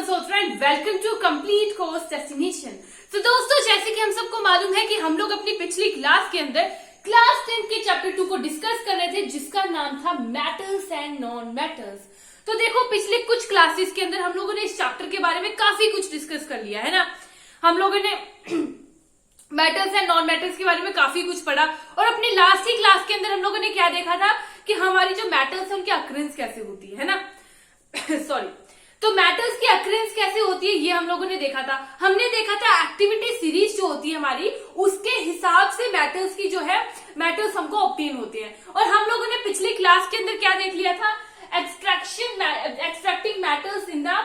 Malhotra and welcome to complete course destination. तो दोस्तों, जैसे कि हम सबको मालूम है कि हम लोग अपनी पिछली क्लास के अंदर क्लास 10 के चैप्टर 2 को डिस्कस कर रहे थे, जिसका नाम था मेटल्स एंड नॉन मेटल्स। तो देखो, पिछले कुछ क्लासेस के अंदर हम लोगों ने इस चैप्टर के बारे में काफी कुछ डिस्कस कर लिया है ना। हम लोगों ने मेटल्स एंड नॉन मेटल्स के बारे में काफी कुछ पढ़ा, और अपनी लास्ट ही क्लास के अंदर हम लोगों ने क्या देखा था कि हमारी जो मेटल्स है उनकी अक्रेंस कैसे होती है ना। सॉरी, तो मेटल्स की अक्रेंस कैसे होती है ये हम लोगों ने देखा था। हमने देखा था एक्टिविटी सीरीज जो होती है हमारी, उसके हिसाब से मेटल्स की जो है मेटल्स हमको ऑब्टेन होते हैं। और हम लोगों ने पिछली क्लास के अंदर क्या देख लिया था, extracting metals in the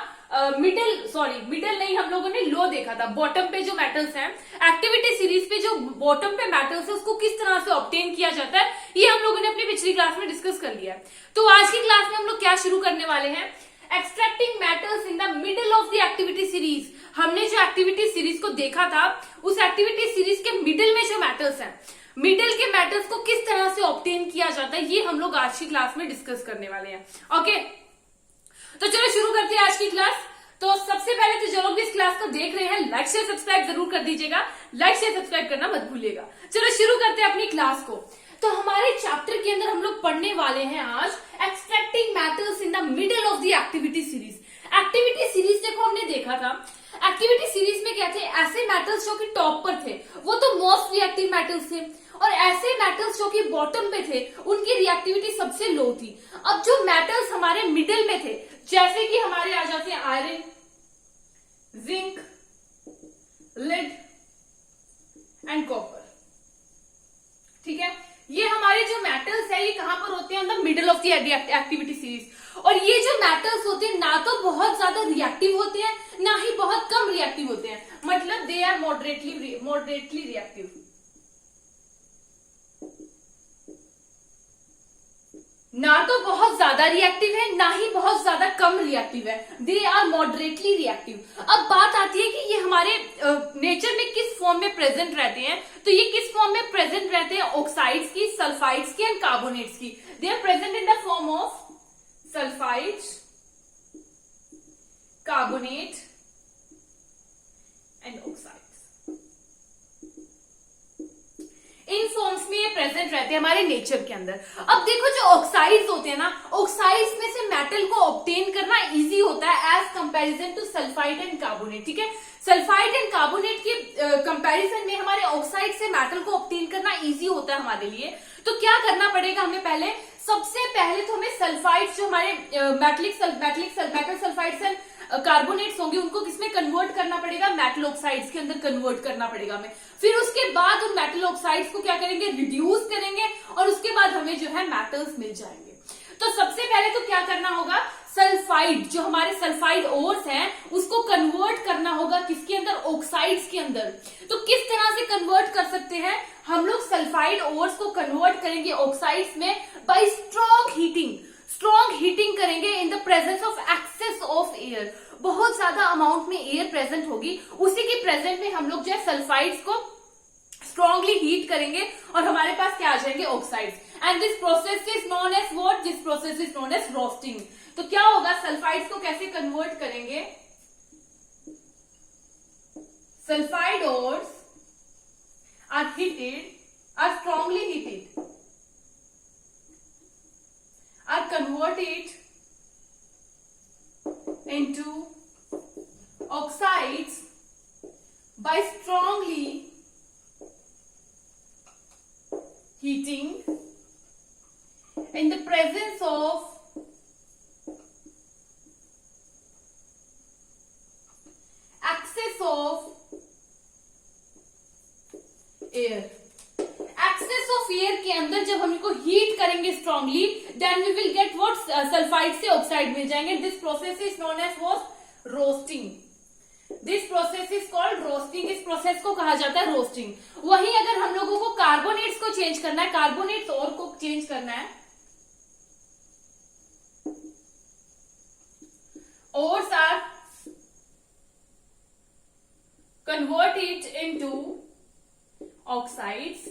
middle नहीं, हम लोगों ने लो देखा था। बॉटम पे जो मेटल्स हैं, एक्टिविटी सीरीज पे जो बॉटम पे मेटल्स है उसको किस तरह से ऑब्टेन किया जाता है, ये हम लोगों ने अपनी पिछली क्लास में डिस्कस कर लिया है। तो आज की क्लास में हम लोग क्या शुरू करने वाले हैं, extracting metals in the middle of the activity series. हमने जो एक्टिविटी सीरीज को देखा था, उस एक्टिविटी सीरीज के मिडिल में जो मेटल्स हैं, मिडिल के मेटल्स को किस तरह से ऑब्टेन किया जाता है, ये हम लोग आज की क्लास में डिस्कस करने वाले हैं। ओके, तो चलो शुरू करते हैं आज की क्लास। तो सबसे पहले तो जो लोग भी इस क्लास को देख रहे हैं, लाइक शेयर सब्सक्राइब जरूर कर दीजिएगा। लाइक शेयर सब्सक्राइब करना मत भूलिएगा। चलो शुरू करते हैं अपनी क्लास को। तो हमारे चैप्टर के अंदर हम लोग पढ़ने वाले हैं आज extracting metals in the middle of the activity series. Activity series देखो, हमने देखा था एक्टिविटी सीरीज में क्या थे, ऐसे मेटल्स जो कि टॉप पर थे वो तो मोस्ट रिएक्टिव मेटल्स थे, और ऐसे मेटल्स जो कि बॉटम पे थे उनकी रिएक्टिविटी सबसे लो थी। अब जो मेटल्स हमारे मिडिल में थे, जैसे कि हमारे आ जाते हैं iron, zinc, lead and copper, ठीक है। ये हमारे जो मेटल्स है ये कहां पर होते हैं, the middle of the activity series. और ये जो मेटल्स होते हैं ना तो बहुत ज्यादा रिएक्टिव होते हैं, ना ही बहुत कम रिएक्टिव होते हैं, मतलब दे आर मॉडरेटली रिएक्टिव। ना तो बहुत ज्यादा रिएक्टिव है, ना ही बहुत ज्यादा कम रिएक्टिव है, दे आर मॉडरेटली रिएक्टिव। अब बात आती है कि ये हमारे नेचर में किस फॉर्म में प्रेजेंट रहते हैं। तो ये किस फॉर्म में प्रेजेंट रहते हैं, ऑक्साइड्स की, सल्फाइड्स की एंड कार्बोनेट्स की। They are present in the form of sulphides, carbonate and oxides. इन फॉर्म्स में ये प्रेजेंट रहते हैं हमारे नेचर के अंदर। अब देखो, जो ऑक्साइड्स होते हैं ना, ऑक्साइड्स में से मेटल को ऑब्टेन करना इजी होता है as comparison to sulphide and carbonate, ठीक है। सल्फाइड एंड कार्बोनेट के कंपैरिजन में हमारे ऑक्साइड से मेटल को ऑब्टेन करना इजी होता है हमारे लिए। तो क्या करना पड़ेगा हमें, पहले सबसे पहले तो हमें सल्फाइड्स जो हमारे मेटल सल्फाइड्स एंड कार्बोनेट्स होंगे उनको किसमें कन्वर्ट करना पड़ेगा, मेटल ऑक्साइड्स के अंदर कन्वर्ट करना पड़ेगा हमें। फिर उसके बाद उन मेटल ऑक्साइड्स को क्या करेंगे, रिड्यूस करेंगे, और उसके बाद हमें जो है मेटल्स मिल जाएंगे। तो सबसे पहले तो क्या करना होगा, सल्फाइड जो हमारे सल्फाइड ओर्स हैं उसको कन्वर्ट करना होगा किसके अंदर, ऑक्साइड्स के अंदर। तो किस तरह से कन्वर्ट कर सकते हैं हम लोग, सल्फाइड ओर्स को कन्वर्ट करेंगे ऑक्साइड्स में बाय स्ट्रॉन्ग हीटिंग करेंगे in the presence of excess of air. बहुत ज्यादा अमाउंट में एयर प्रेजेंट होगी, उसी के प्रेजेंट में हम लोग जो है सल्फाइड्स को स्ट्रांगली हीट करेंगे और हमारे पास क्या आ जाएंगे, oxides. And this process is known as what, this process is known as roasting. तो क्या होगा, सल्फाइड्स को कैसे कन्वर्ट करेंगे, sulphide ores are strongly heated, are converted into oxides by strongly heating in the presence of excess of air। Excess of air के अंदर जब हम इनको हीट करेंगे strongly, then we will get what, sulphide से oxide मिल जाएंगे। This process is known as what, roasting. This process is called roasting. इस प्रोसेस को कहा जाता है रोस्टिंग। वहीं अगर हम लोगों को कार्बोनेट्स को चेंज करना है, कार्बोनेट्स और को चेंज करना है, ores are converted into oxides.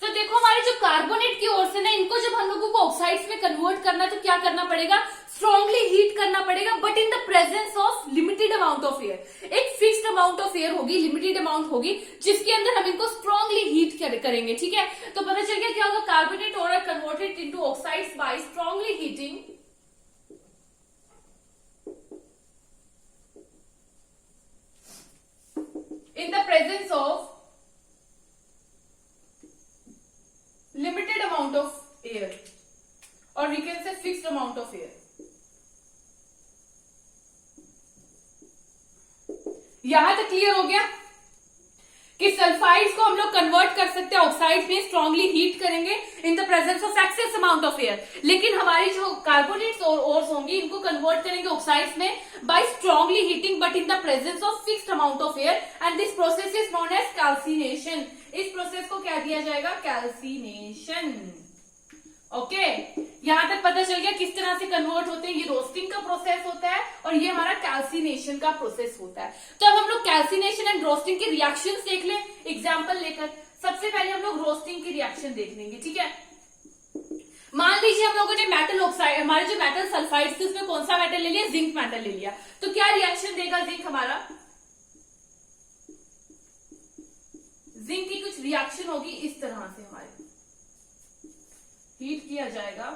तो देखो, हमारे जो कार्बोनेट की ओर से ना, इनको जब हम लोगों को ऑक्साइड्स में कन्वर्ट करना है तो क्या करना पड़ेगा, स्ट्रांगली हीट करना पड़ेगा, but in the presence of limited amount of air. एक फिक्स्ड अमाउंट ऑफ एयर होगी, लिमिटेड अमाउंट होगी, जिसके अंदर हम इनको स्ट्रांगली हीट करेंगे। ठीक है, तो पता चल गया क्या होगा, carbonate ores are converted into oxides by strongly heating in the presence of limited amount of air, or we can say fixed amount of air। यहां तक क्लियर हो गया कि सल्फाइड्स को हम लोग कन्वर्ट कर सकते हैं ऑक्साइड्स में, स्ट्रांगली हीट करेंगे in the presence of excess amount of air. लेकिन हमारी जो कार्बोनेट्स और ओर्स होंगी, इनको कन्वर्ट करेंगे ऑक्साइड्स में by strongly heating, but in the presence of fixed amount of air, and this process is known as calcination. इस process को क्या दिया जाएगा, कैल्सिनेशन। ओके, यहां तक पता चल गया किस तरह से कन्वर्ट होते हैं। ये रोस्टिंग का प्रोसेस होता है और ये हमारा कैल्सिनेशन का प्रोसेस होता है। तो अब हम लोग कैल्सिनेशन एंड रोस्टिंग के रिएक्शंस देख लें एग्जांपल लेकर। सबसे पहले हम लोग रोस्टिंग की रिएक्शन देख लेंगे। ठीक है, मान लीजिए हम लोगों ने मेटल ऑक्साइड, हमारे जो मेटल सल्फाइड्स थे उसमें कौन सा मेटल ले लिया, जिंक मेटल ले लिया। तो क्या रिएक्शन देगा जिंक हमारा, जिंक की कुछ रिएक्शन होगी इस तरह से, हमारे हीट किया जाएगा,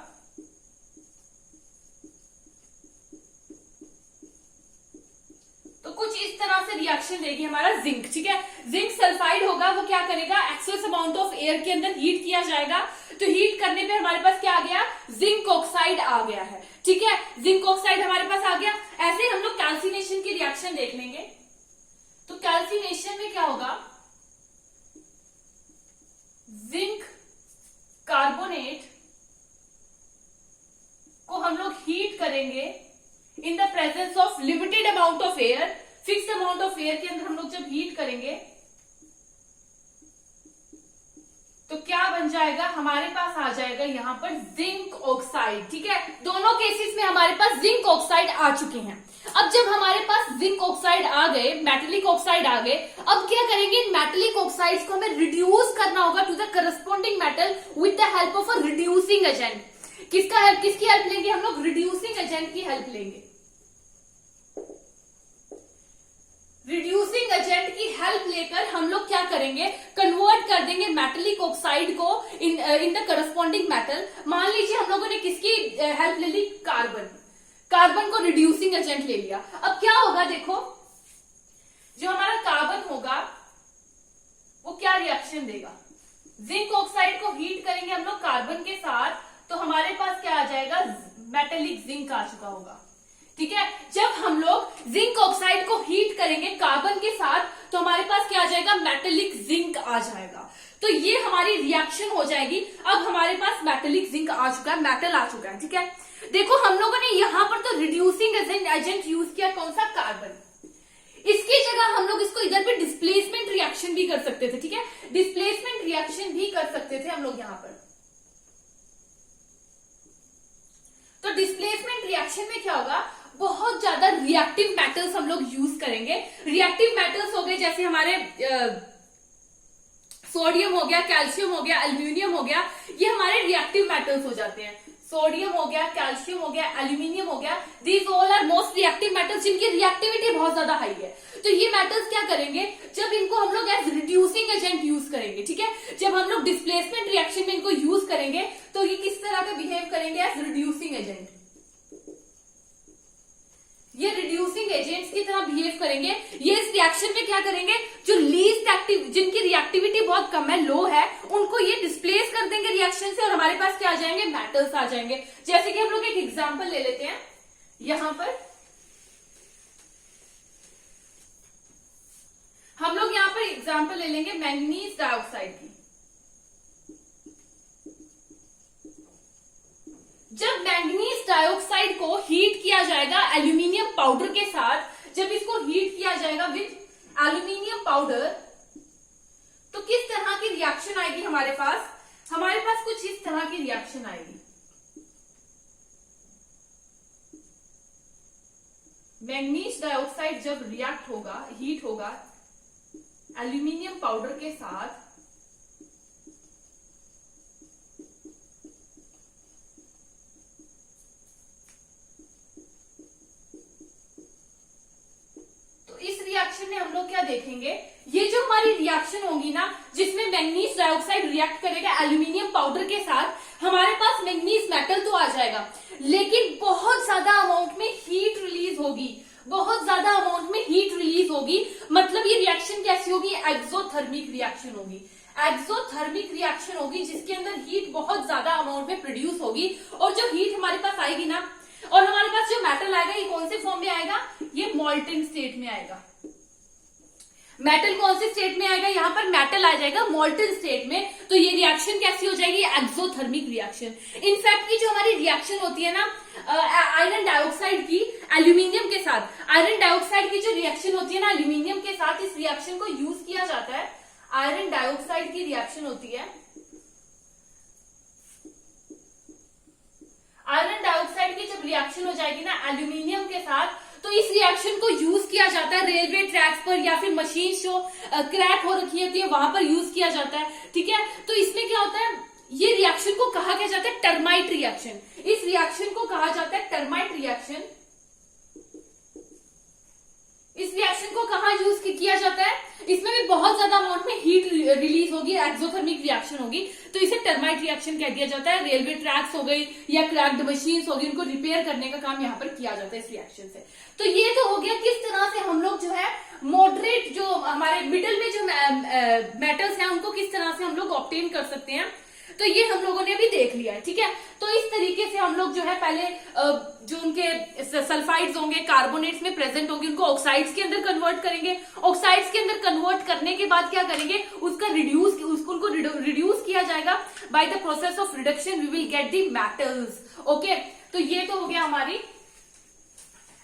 तो कुछ इस तरह से रिएक्शन देगी हमारा जिंक। ठीक है, जिंक सल्फाइड होगा, वो क्या करेगा, एक्सेस अमाउंट ऑफ एयर के अंदर हीट किया जाएगा। तो हीट करने पे हमारे पास क्या आ गया, जिंक ऑक्साइड आ गया है। ठीक है, जिंक ऑक्साइड हमारे पास आ गया। ऐसे ही हम लोग कैल्सिनेशन की रिएक्शन देख लेंगे। तो कैल्सिनेशन में क्या होगा, जिंक कार्बोनेट को हम लोग हीट करेंगे in the presence of limited amount of air. Fix amount of air के अंदर हम लोग जब हीट करेंगे तो क्या बन जाएगा, हमारे पास आ जाएगा यहां पर जिंक ऑक्साइड। ठीक है, दोनों केसेस में हमारे पास जिंक ऑक्साइड आ चुके हैं। अब जब हमारे पास जिंक ऑक्साइड आ गए, मेटेलिक ऑक्साइड आ गए, अब क्या करेंगे, इन मेटेलिक ऑक्साइड्स को हमें रिड्यूस करना होगा to the corresponding metal with the help of a reducing agent. किसकी हेल्प लेंगे हम लोग, रिड्यूसिंग एजेंट की हेल्प लेंगे। रिड्यूसिंग एजेंट की हेल्प लेकर हम लोग क्या करेंगे, कन्वर्ट कर देंगे मेटेलिक ऑक्साइड को इन द करस्पॉन्डिंग मेटल। मान लीजिए हम लोगों ने किसकी हेल्प ले ली, कार्बन को रिड्यूसिंग एजेंट ले लिया। अब क्या होगा, देखो जो हमारा कार्बन होगा वो क्या रिएक्शन देगा, जिंक ऑक्साइड को हीट करेंगे हम लोग कार्बन के साथ, तो हमारे पास क्या आ जाएगा, मेटेलिक जिंक आ चुका होगा। ठीक है, जब हम लोग जिंक ऑक्साइड को हीट करेंगे कार्बन के साथ तो हमारे पास क्या आ जाएगा, मेटेलिक जिंक आ जाएगा। तो ये हमारी रिएक्शन हो जाएगी। अब हमारे पास मेटेलिक जिंक आ चुका है, मेटल आ चुका है। ठीक है, देखो हम लोगों ने यहां पर तो रिड्यूसिंग एजेंट यूज किया, कौन सा, कार्बन। इसकी जगह हम लोग इसको इधर पे डिस्प्लेसमेंट रिएक्शन भी कर सकते थे। ठीक है, डिस्प्लेसमेंट रिएक्शन भी कर सकते थे हम लोग यहां पर। तो डिस्प्लेसमेंट रिएक्शन में क्या होगा, बहुत ज्यादा रिएक्टिव मेटल्स हम लोग यूज करेंगे। रिएक्टिव मेटल्स हो गए जैसे हमारे सोडियम हो गया, कैल्शियम हो गया, एल्यूमिनियम हो गया, ये हमारे रिएक्टिव मेटल्स हो जाते हैं। सोडियम हो गया, कैल्शियम हो गया, एल्यूमिनियम हो गया, these all are most reactive metals, जिनकी रिएक्टिविटी बहुत ज्यादा हाई है। तो ये मेटल्स क्या करेंगे, जब इनको हम लोग एज रिड्यूसिंग एजेंट यूज करेंगे। ठीक है, जब हम लोग डिस्प्लेसमेंट रिएक्शन में इनको यूज करेंगे तो ये किस तरह का बिहेव करेंगे, एज रिड्यूसिंग एजेंट। ये रिड्यूसिंग एजेंट्स की तरह बिहेव करेंगे। ये इस रिएक्शन में क्या करेंगे, जो लीस्ट एक्टिव, जिनकी रिएक्टिविटी बहुत कम है, लो है, उनको ये डिस्प्लेस कर देंगे रिएक्शन से और हमारे पास क्या आ जाएंगे, मेटल्स आ जाएंगे। जैसे कि हम लोग एक एग्जांपल ले लेते हैं, यहां पर हम लोग यहां पर एग्जांपल ले लेंगे मैंगनीज डाइऑक्साइड की। जब मैंगनीज डाइऑक्साइड को हीट किया जाएगा एल्यूमिनियम पाउडर के साथ, जब इसको हीट किया जाएगा विद एल्यूमिनियम पाउडर, तो किस तरह की रिएक्शन आएगी हमारे पास, हमारे पास कुछ इस तरह की रिएक्शन आएगी। मैंगनीज डाइऑक्साइड जब रिएक्ट होगा, हीट होगा एल्यूमिनियम पाउडर के साथ, में हम लोग क्या देखेंगे, ये जो हमारी रिएक्शन होगी ना, जिसमें मैग्नीज डाइऑक्साइड रिएक्ट करेगा एल्यूमिनियम पाउडर के साथ, हमारे पास मैग्नीज मेटल तो आ जाएगा, लेकिन बहुत ज्यादा अमाउंट में हीट रिलीज होगी, बहुत ज्यादा अमाउंट में हीट रिलीज होगी। मतलब ये रिएक्शन कैसी होगी, एक्सोथर्मिक रिएक्शन होगी, एक्सोथर्मिक रिएक्शन होगी, जिसके अंदर हीट बहुत ज्यादा अमाउंट में प्रोड्यूस होगी। और जो हीट हमारे पास आएगी ना, और हमारे पास जो मेटल आएगा, ये कौन से फॉर्म में आएगा, ये मॉल्टन स्टेट में आएगा। मेटल कौन से स्टेट में आएगा, यहाँ पर मेटल आ जाएगा मॉल्टन स्टेट में। तो ये रिएक्शन कैसी हो जाएगी, एक्सोथर्मिक रिएक्शन। इनफैक्ट ये जो हमारी रिएक्शन होती है ना आयरन डाइऑक्साइड की एल्यूमिनियम के साथ, आयरन डाइऑक्साइड की जो रिएक्शन होती है ना एल्यूमिनियम के साथ, इस रिएक्शन को यूज किया जाता है। आयरन डाइऑक्साइड की रिएक्शन होती है, आयरन डाइऑक्साइड की जब रिएक्शन हो जाएगी ना एल्यूमिनियम के साथ, तो इस रिएक्शन को यूज किया जाता है रेलवे ट्रैक्स पर, या फिर मशीन जो क्रैक हो रखी होती है वहां पर यूज किया जाता है। ठीक है, तो इसमें क्या होता है, ये रिएक्शन को कहा क्या जाता है, टर्माइट रिएक्शन। इस रिएक्शन को कहा जाता है टर्माइट रिएक्शन। इस रिएक्शन को कहां यूज किया जाता है, इसमें भी बहुत ज्यादा अमाउंट में हीट रिलीज होगी, एक्सोथर्मिक रिएक्शन होगी, तो इसे टर्माइट रिएक्शन कह दिया जाता है। रेलवे ट्रैक्स हो गई या क्रैक्ड मशीन्स हो गई, उनको रिपेयर करने का काम यहाँ पर किया जाता है इस रिएक्शन से। तो ये तो हो गया किस तरह से हम लोग जो है मॉडरेट, जो हमारे मिडल में जो मेटल्स हैं उनको किस तरह से हम लोग ऑब्टेन कर सकते हैं। तो ये हम लोगों ने भी देख लिया है। ठीक है, तो इस तरीके से हम लोग जो है पहले जो उनके सल्फाइड्स होंगे, कार्बोनेट्स में प्रेजेंट होंगे, उनको ऑक्साइड्स के अंदर कन्वर्ट करेंगे। ऑक्साइड्स के अंदर कन्वर्ट करने के बाद क्या करेंगे, उनको रिड्यूस किया जाएगा। By the process of reduction we will get the metals. Okay, तो ये तो हो गया हमारी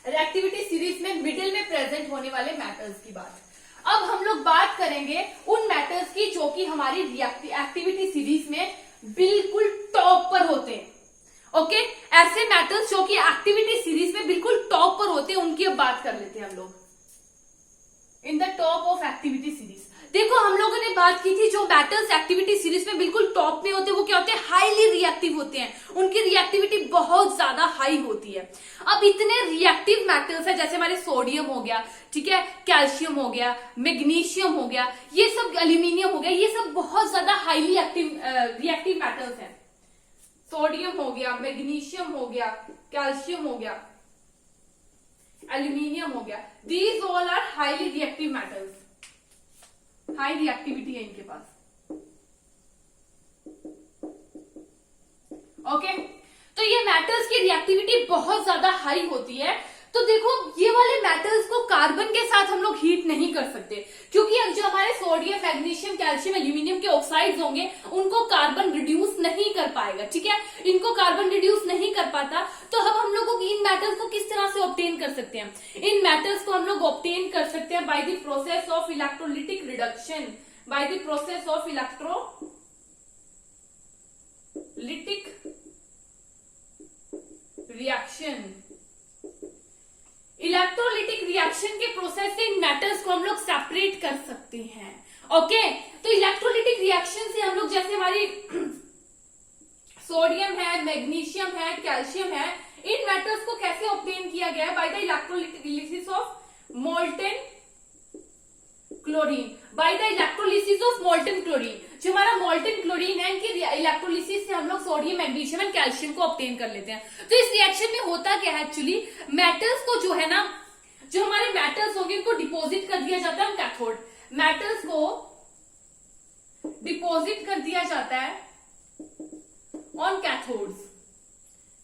रिएक्टिविटी सीरीज में मिडिल में प्रेजेंट होने वाले मेटल्स की बात। अब हम लोग बात करेंगे उन मेटल्स की जो कि हमारी एक्टिविटी सीरीज में बिल्कुल टॉप पर होते हैं। ओके, ऐसे मेटल्स जो कि एक्टिविटी सीरीज में बिल्कुल टॉप पर होते हैं, उनकी अब बात कर लेते हैं हम लोग। In the top of activity series देखो, हम लोगों ने बात की थी जो मेटल्स एक्टिविटी सीरीज में बिल्कुल टॉप में होते हैं वो क्या होते हैं, हाईली रिएक्टिव होते हैं, उनकी रिएक्टिविटी बहुत ज्यादा हाई होती है। अब इतने रिएक्टिव मेटल्स है, जैसे हमारे सोडियम हो गया, ठीक है, कैल्शियम हो गया, मैग्नीशियम हो गया, ये सब, एल्यूमिनियम हो गया, ये सब बहुत ज्यादा हाईली रिएक्टिव मेटल्स हैं। सोडियम हो गया, मैग्नीशियम हो गया, कैल्शियम हो गया, एल्यूमिनियम हो गया, these all are highly reactive metals, high reactivity है इनके पास। ओके, तो ये मेटल्स की रिएक्टिविटी बहुत ज्यादा हाई होती है। तो देखो, ये वाले मेटल्स को कार्बन के साथ हम लोग हीट नहीं कर सकते, क्योंकि अब जो हमारे सोडियम, मैग्नीशियम, कैल्शियम, एल्यूमिनियम के ऑक्साइड्स होंगे उनको कार्बन रिड्यूस नहीं कर पाएगा। ठीक है, इनको कार्बन रिड्यूस नहीं कर पाता। तो अब हम लोगों इन मेटल्स को किस तरह से ऑब्टेन कर सकते हैं, इन मेटल्स को हम लोग ऑब्टेन कर सकते हैं bye the process of electrolytic reduction, bye the process of electrolytic reaction. Electrolytic reaction के प्रोसेस से इन मेटल्स को हम लोग सेपरेट कर सकते हैं। ओके, तो इलेक्ट्रोलिटिक रिएक्शन से हम लोग, जैसे हमारी सोडियम है, मैग्नीशियम है, कैल्शियम है, इन मेटल्स को कैसे ऑब्टेन किया गया है, by the electrolysis of molten chlorine, by the electrolysis of molten chlorine. जो हमारा मोल्टन क्लोरीन है, इनकी इलेक्ट्रोलिसिस से हम लोग सोडियम, मैग्नीशियम एंड कैल्शियम को ऑब्टेन कर लेते हैं। तो इस रिएक्शन में होता क्या है, एक्चुअली मेटल्स को जो है ना, जो हमारे मेटल्स होंगे इनको डिपॉजिट कर दिया जाता है कैथोड, मेटल्स को डिपॉजिट कर दिया जाता है ऑन कैथोड्स।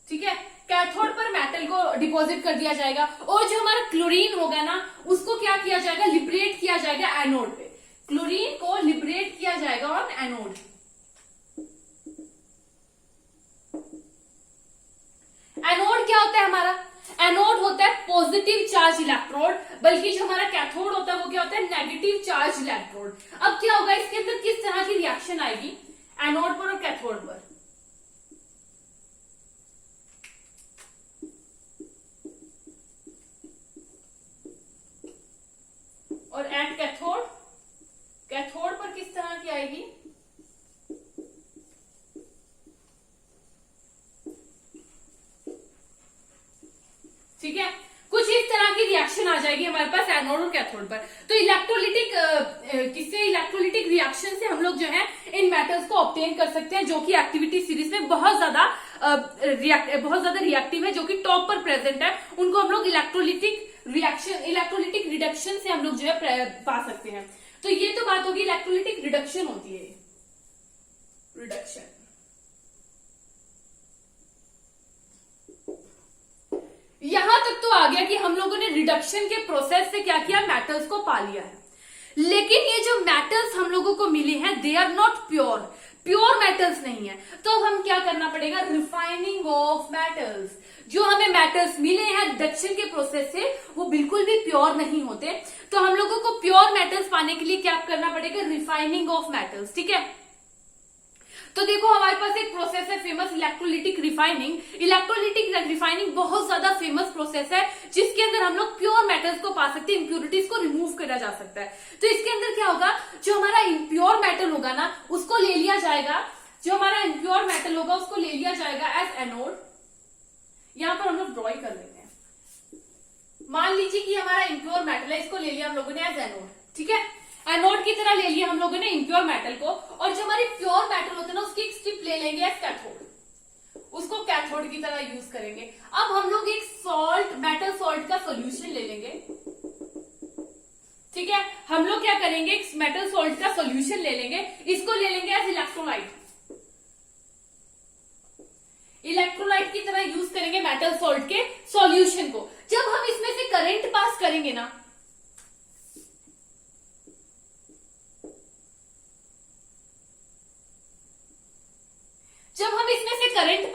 ठीक है, कैथोड पर मेटल को डिपॉजिट कर दिया जाएगा, और जो हमारा क्लोरीन होगा ना उसको क्या किया जाएगा, लिबरेट किया जाएगा एनोड पे। क्लोरीन को लिबरेट किया जाएगा ऑन एनोड। एनोड क्या होता है हमारा, एनोड होता है पॉजिटिव चार्ज इलेक्ट्रोड, बल्कि जो हमारा कैथोड होता है वो क्या होता है, नेगेटिव चार्ज इलेक्ट्रोड। अब क्या होगा, इसके अंदर किस तरह की रिएक्शन आएगी एनोड पर और कैथोड पर। और एट कैथोड, कैथोड पर किस तरह की आएगी, ठीक है, कुछ इस तरह की रिएक्शन रिएक्शन आ जाएगी हमारे पास एनोड और कैथोड पर। तो इलेक्ट्रोलिटिक रिएक्शन से हम लोग जो है इन मेटल्स को ऑब्टेन कर सकते हैं, जो कि एक्टिविटी सीरीज में बहुत ज्यादा रिएक्टिव है, जो कि टॉप पर प्रेजेंट है। उनको हम लोग इलेक्ट्रोलिटिक रिडक्शन से हम लोग जो है पा सकते हैं। तो ये तो बात होगी इलेक्ट्रोलिटिक रिडक्शन होती है, रिडक्शन। यहां तक तो आ गया कि हम लोगों ने रिडक्शन के प्रोसेस से क्या किया, मेटल्स को पा लिया है। लेकिन ये जो मेटल्स हम लोगों को मिले हैं they are not pure metals नहीं है। तो अब हम क्या करना पड़ेगा, रिफाइनिंग ऑफ मेटल्स। जो हमें मेटल्स मिले हैं रिडक्शन के प्रोसेस से वो बिल्कुल भी प्योर नहीं होते। तो हम लोगों को प्योर मेटल्स पाने के लिए क्या करना पड़ेगा, रिफाइनिंग ऑफ मेटल्स। ठीक है, तो देखो हमारे पास एक प्रोसेस है famous electrolytic refining. Electrolytic refining बहुत ज्यादा फेमस प्रोसेस है जिसके अंदर हम लोग प्योर मेटल्स को पा सकते हैं, इम्प्योरिटीज को रिमूव करा जा सकता है। तो इसके अंदर क्या होगा, जो हमारा इम्प्योर मेटल होगा ना उसको ले लिया जाएगा, जो हमारा इम्प्योर मेटल होगा उसको ले लिया जाएगा एज एनोड। यहां पर हम लोग ड्रॉ कर लेते हैं। मान लीजिए कि हमारा इम्प्योर मेटल है, इसको ले लिया हम लोगों ने एज एनोड। ठीक है, एनोड की तरह ले लिया हम लोगों ने इम्प्योर मेटल को, और जो हमारी प्योर मेटल होते हैं ना उसकी एक स्ट्रिप ले लेंगे एज कैथोड, उसको कैथोड की तरह यूज करेंगे। अब हम लोग एक मेटल सॉल्ट का सोल्यूशन ले लेंगे। ठीक है, हम लोग क्या करेंगे, एक मेटल सॉल्ट का सोल्यूशन ले लेंगे, इसको ले लेंगे एज इलेक्ट्रोलाइट की तरह यूज करेंगे मेटल सॉल्ट के सॉल्यूशन को। जब हम इसमें से करंट पास करेंगे ना, जब हम इसमें से करंट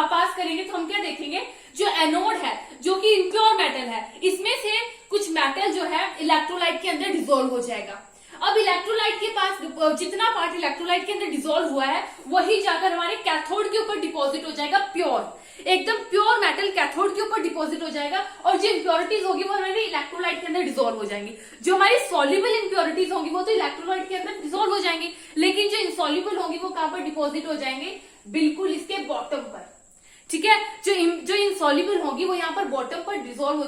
पास करेंगे तो हम क्या देखेंगे, जो एनोड है जो कि इम्प्योर मेटल है, इसमें से कुछ मेटल जो है इलेक्ट्रोलाइट के अंदर डिसॉल्व हो जाएगा। अब इलेक्ट्रोलाइट के पास जितना पार्ट इलेक्ट्रोलाइट के अंदर डिसॉल्व हुआ है वही जाकर हमारे कैथोड के ऊपर डिपॉजिट हो जाएगा, एकदम प्योर मेटल कैथोड के ऊपर डिपॉजिट हो जाएगा। और जो इंप्योरिटीज होगी वो हमारे इलेक्ट्रोलाइट के अंदर डिसॉल्व हो जाएंगी। जो हमारी सॉल्युबल इंप्योरिटीज होंगी वो तो इलेक्ट्रोलाइट के अंदर डिसॉल्व हो जाएंगी, लेकिन जो इनसॉल्युबल होंगी वो कहां पर डिपॉजिट हो जाएंगे, बिल्कुल इसके बॉटम पर। ठीक है, जो इनसॉल्युबल होंगी वो यहाँ पर बॉटम पर डिसॉल्व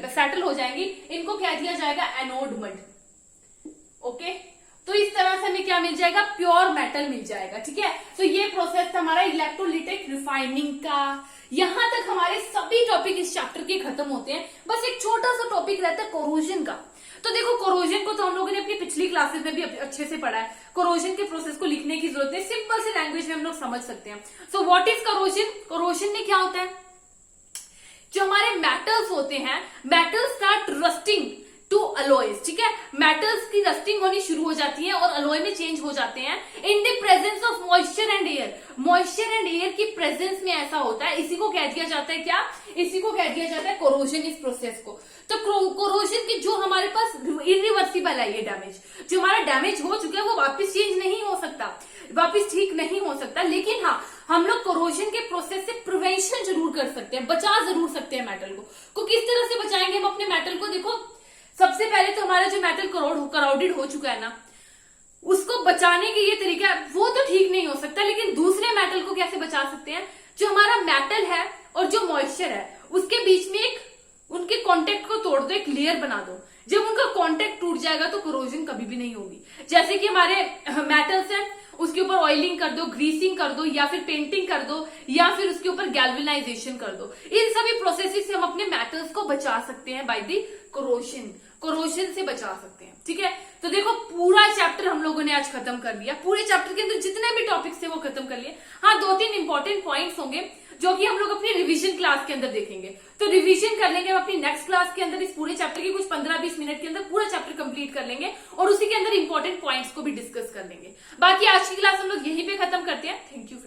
सेटल हो जाएंगी। इनको क्या दिया जाएगा, एनोड मड। ओके, तो इस तरह से हमें क्या मिल जाएगा, प्योर मेटल मिल जाएगा। ठीक है, तो ये प्रोसेस था हमारा इलेक्ट्रोलिटिक रिफाइनिंग का। यहां तक हमारे सभी टॉपिक इस चैप्टर के खत्म होते हैं। बस एक छोटा सा टॉपिक रहता है कोरोजन का। तो देखो कोरोजन को तो हम लोगों ने अपनी पिछली क्लासेस में भी अच्छे से पढ़ा है। कोरोजन के प्रोसेस को लिखने की जरूरत है, सिंपल से लैंग्वेज में हम लोग समझ सकते हैं। So what is corrosion, corrosion में क्या होता है, जो हमारे मेटल्स होते हैं, metals start rusting to alloys. ठीक है, मेटल्स की रस्टिंग होनी शुरू हो जाती है और अलॉय में चेंज हो जाते हैं इन the presence of moisture and air. Moisture and air की प्रेजेंस में ऐसा होता है, इसी को कह दिया जाता है क्या, इसी को कह दिया जाता है कोरोजन, इस प्रोसेस को। तो कोरोजन की जो हमारे पास इरिवर्सिबल है ये डैमेज, जो हमारा डैमेज हो चुका है वो वापस चेंज नहीं हो सकता, वापस ठीक नहीं हो सकता। लेकिन हाँ, हम लोग कोरोजन के प्रोसेस से प्रिवेंशन जरूर कर सकते हैं, बचा जरूर सकते हैं मेटल को। किस तरह से बचाएंगे हम अपने मेटल को, देखो सबसे पहले तो हमारा जो मेटल करोडेड हो चुका है ना, उसको बचाने के ये तरीका, वो तो ठीक नहीं हो सकता, लेकिन दूसरे मेटल को कैसे बचा सकते हैं, जो हमारा मेटल है और जो मॉइस्चर है उसके बीच में एक उनके कांटेक्ट को तोड़ दो, एक लेयर बना दो। जब उनका कांटेक्ट टूट जाएगा तो कोरोजन कभी भी नहीं होगी। जैसे कि हमारे मेटल्स हैं, उसके ऊपर ऑयलिंग कर दो, ग्रीसिंग कर दो, या फिर पेंटिंग कर दो, या फिर उसके ऊपर गैल्वेनाइजेशन कर दो। इन सभी प्रोसेसेस से हम अपने मेटल्स को बचा सकते हैं बाय द कोरोजन से बचा सकते हैं। ठीक है, तो देखो पूरा चैप्टर हम लोगों ने आज खत्म कर लिया। पूरे चैप्टर के अंदर जितने भी टॉपिक्स थे वो खत्म कर लिए। हाँ, 2-3 इंपॉर्टेंट पॉइंट्स होंगे जो कि हम लोग अपनी रिवीजन क्लास के अंदर देखेंगे। तो रिवीजन कर लेंगे हम अपनी नेक्स्ट क्लास के अंदर, इस पूरे चैप्टर की कुछ 15-20 मिनट के अंदर पूरा चैप्टर कंप्लीट कर लेंगे और उसी के अंदर इंपॉर्टेंट पॉइंट्स को भी डिस्कस कर लेंगे। बाकी आज की क्लास हम लोग यहीं पे खत्म करते हैं। Thank you.